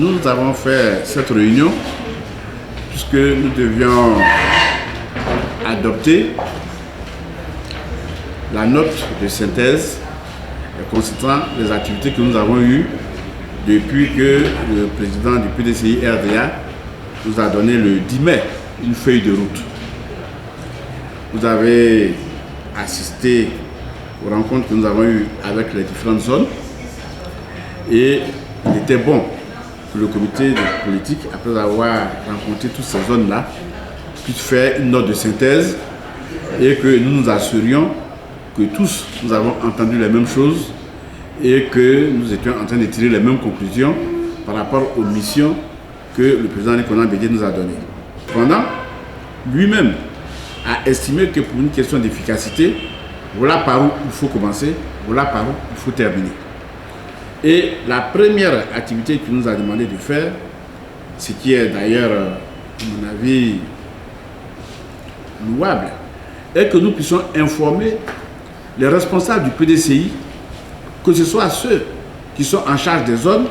nous avons fait cette réunion puisque nous devions adopter la note de synthèse constituant les activités que nous avons eues depuis que le président du PDCI RDA nous a donné le 10 mai une feuille de route. Vous avez assisté aux rencontres que nous avons eues avec les différentes zones et il était bon que le comité de politique, après avoir rencontré toutes ces zones-là, puisse faire une note de synthèse et que nous nous assurions que tous nous avons entendu les mêmes choses et que nous étions en train de tirer les mêmes conclusions par rapport aux missions que le président Nicolas Bédié nous a données. Cependant, lui-même a estimé que pour une question d'efficacité, voilà par où il faut commencer, voilà par où il faut terminer. Et la première activité qu'il nous a demandé de faire, ce qui est d'ailleurs, à mon avis, louable, est que nous puissions informer les responsables du PDCI, que ce soit ceux qui sont en charge des zones,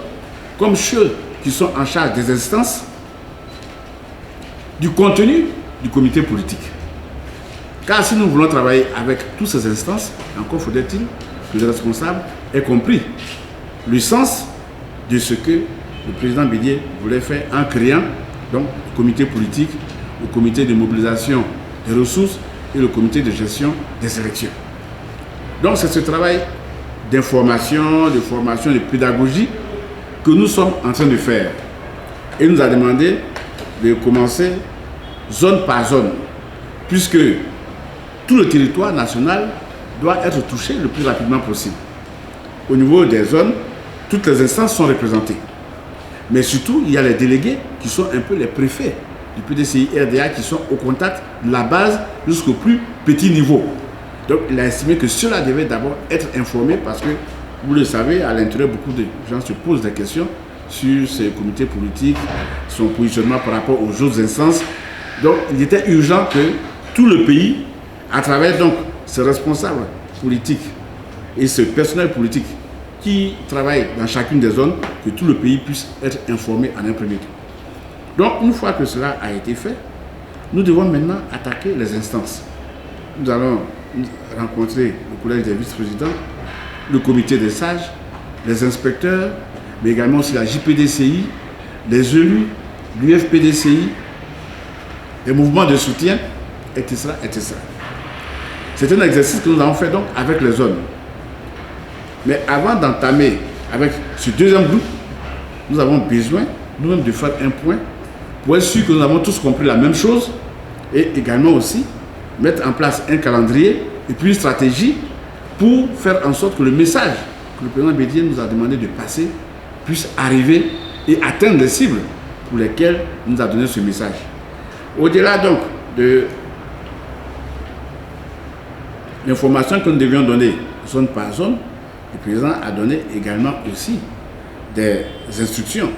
comme ceux qui sont en charge des instances, du contenu du comité politique. Car si nous voulons travailler avec toutes ces instances, encore faudrait-il que les responsables aient compris le sens de ce que le président Bédié voulait faire en créant donc, le comité politique, le comité de mobilisation des ressources et le comité de gestion des élections. Donc c'est ce travail d'information, de formation, de pédagogie que nous sommes en train de faire. Et il nous a demandé de commencer zone par zone, puisque tout le territoire national doit être touché le plus rapidement possible. Au niveau des zones, toutes les instances sont représentées. Mais surtout, il y a les délégués qui sont un peu les préfets du PDCI RDA qui sont au contact de la base jusqu'au plus petit niveau. Donc il a estimé que cela devait d'abord être informé parce que, vous le savez, à l'intérieur, beaucoup de gens se posent des questions sur ces comités politiques, son positionnement par rapport aux autres instances. Donc il était urgent que tout le pays, à travers donc ces responsables politiques et ce personnel politique qui travaille dans chacune des zones, que tout le pays puisse être informé en un premier temps. Donc une fois que cela a été fait, nous devons maintenant attaquer les instances. Nous allons rencontrer le collège des vice-présidents, le comité des sages, les inspecteurs, mais également aussi la JPDCI, les élus, l'UFPDCI, les mouvements de soutien, etc., etc. C'est un exercice que nous avons fait donc avec les zones. Mais avant d'entamer avec ce deuxième groupe, nous avons besoin nous-mêmes de faire un point pour être sûr que nous avons tous compris la même chose et également aussi mettre en place un calendrier et puis une stratégie pour faire en sorte que le message que le président Bédié nous a demandé de passer puisse arriver et atteindre les cibles pour lesquelles il nous a donné ce message. Au-delà donc de l'information que nous devions donner zone par zone, le président a donné également aussi des instructions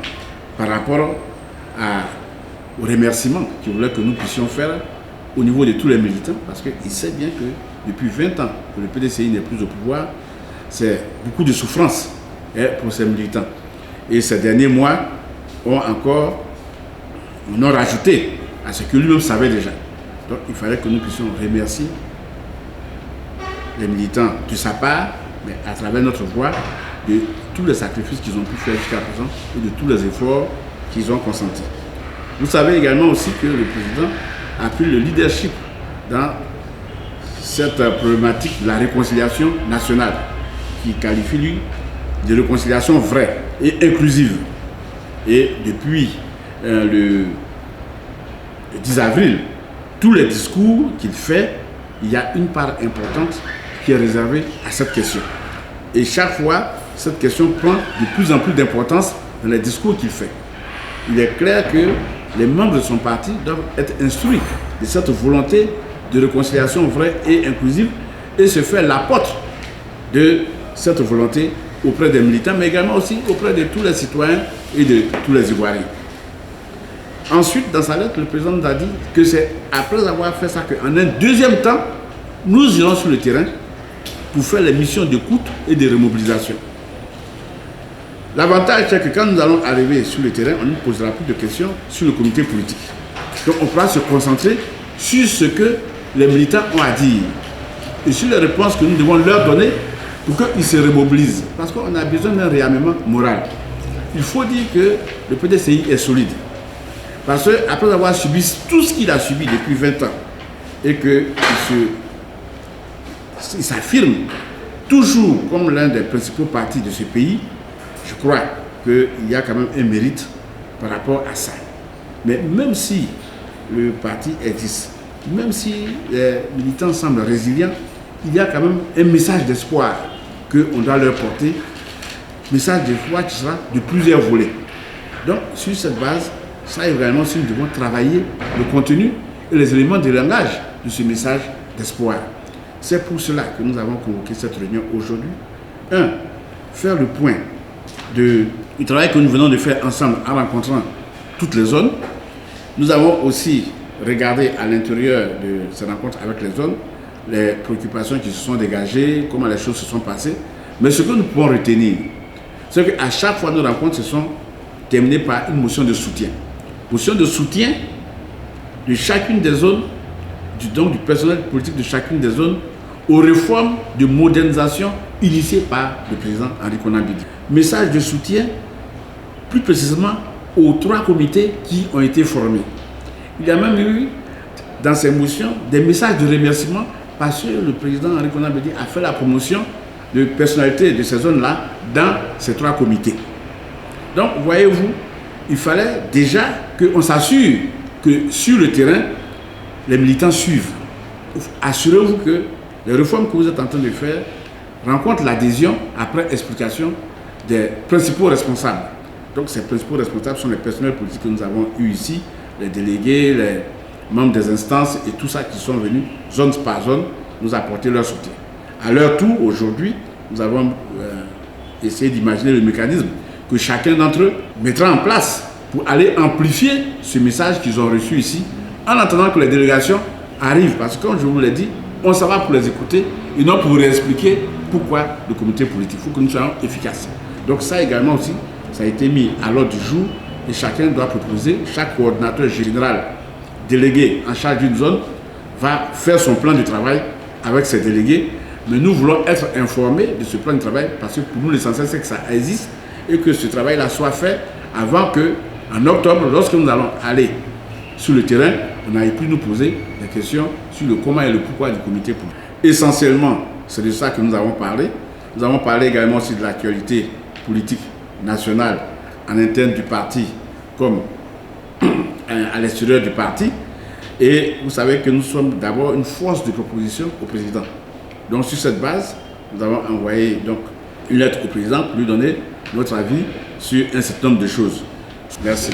par rapport aux remerciements qu'il voulait que nous puissions faire au niveau de tous les militants, parce qu'il sait bien que depuis 20 ans que le PDCI n'est plus au pouvoir, c'est beaucoup de souffrance pour ces militants. Et ces derniers mois ont rajouté à ce que lui-même savait déjà. Donc il fallait que nous puissions remercier les militants de sa part, mais à travers notre voix, de tous les sacrifices qu'ils ont pu faire jusqu'à présent et de tous les efforts qu'ils ont consentis. Vous savez également aussi que le président a pris le leadership dans cette problématique de la réconciliation nationale, qui qualifie lui de réconciliation vraie et inclusive. Et depuis le 10 avril, tous les discours qu'il fait, il y a une part importante qui est réservée à cette question. Et chaque fois, cette question prend de plus en plus d'importance dans les discours qu'il fait. Il est clair que les membres de son parti doivent être instruits de cette volonté de réconciliation vraie et inclusive et se faire l'apôtre de cette volonté auprès des militants, mais également aussi auprès de tous les citoyens et de tous les Ivoiriens. Ensuite, dans sa lettre, le président nous a dit que c'est après avoir fait ça qu'en un deuxième temps, nous irons sur le terrain pour faire les missions d'écoute et de remobilisation. L'avantage, c'est que quand nous allons arriver sur le terrain, on ne posera plus de questions sur le comité politique. Donc on pourra se concentrer sur ce que les militants ont à dire et sur les réponses que nous devons leur donner pour qu'ils se remobilisent. Parce qu'on a besoin d'un réarmement moral. Il faut dire que le PDCI est solide. Parce qu'après avoir subi tout ce qu'il a subi depuis 20 ans et qu'il s'affirme toujours comme l'un des principaux partis de ce pays, je crois qu'il y a quand même un mérite par rapport à ça. Mais même si le parti existe, même si les militants semblent résilients, il y a quand même un message d'espoir qu'on doit leur porter, message d'espoir qui sera de plusieurs volets. Donc, sur cette base, ça est vraiment si nous devons travailler le contenu et les éléments de langage de ce message d'espoir. C'est pour cela que nous avons convoqué cette réunion aujourd'hui. 1. Faire le point du travail que nous venons de faire ensemble en rencontrant toutes les zones. Nous avons aussi regardé à l'intérieur de ces rencontres avec les zones les préoccupations qui se sont dégagées, comment les choses se sont passées. Mais ce que nous pouvons retenir, c'est qu'à chaque fois nos rencontres se sont terminées par une motion de soutien. Motion de soutien de chacune des zones, donc du personnel politique de chacune des zones, aux réformes de modernisation initiées par le président Henri Konan Bédié. Message de soutien, plus précisément, aux 3 comités qui ont été formés. Il y a même eu, dans ces motions, des messages de remerciement parce que le président Henri Konan Bédié a fait la promotion de personnalités de ces zones-là dans ces 3 comités. Donc, voyez-vous, il fallait déjà qu'on s'assure que sur le terrain, les militants suivent. Assurez-vous que les réformes que vous êtes en train de faire rencontrent l'adhésion après explication des principaux responsables. Donc ces principaux responsables sont les personnels politiques que nous avons eus ici, les délégués, les membres des instances et tout ça qui sont venus zone par zone nous apporter leur soutien. À leur tour, aujourd'hui, nous avons essayé d'imaginer le mécanisme que chacun d'entre eux mettra en place pour aller amplifier ce message qu'ils ont reçu ici, en attendant que les délégations arrivent. Parce que, comme je vous l'ai dit, on s'en va pour les écouter et non pour réexpliquer pourquoi le comité politique. Il faut que nous soyons efficaces. Donc ça également aussi, ça a été mis à l'ordre du jour et chacun doit proposer, chaque coordinateur général délégué en charge d'une zone va faire son plan de travail avec ses délégués. Mais nous voulons être informés de ce plan de travail parce que pour nous l'essentiel c'est que ça existe et que ce travail-là soit fait avant que, en octobre, lorsque nous allons aller sur le terrain, on n'aille plus nous poser des questions sur le comment et le pourquoi du comité politique. Essentiellement, c'est de ça que nous avons parlé. Nous avons parlé également aussi de l'actualité politique nationale en interne du parti comme à l'extérieur du parti. Et vous savez que nous sommes d'abord une force de proposition au président. Donc sur cette base, nous avons envoyé donc une lettre au président pour lui donner notre avis sur un certain nombre de choses. Merci.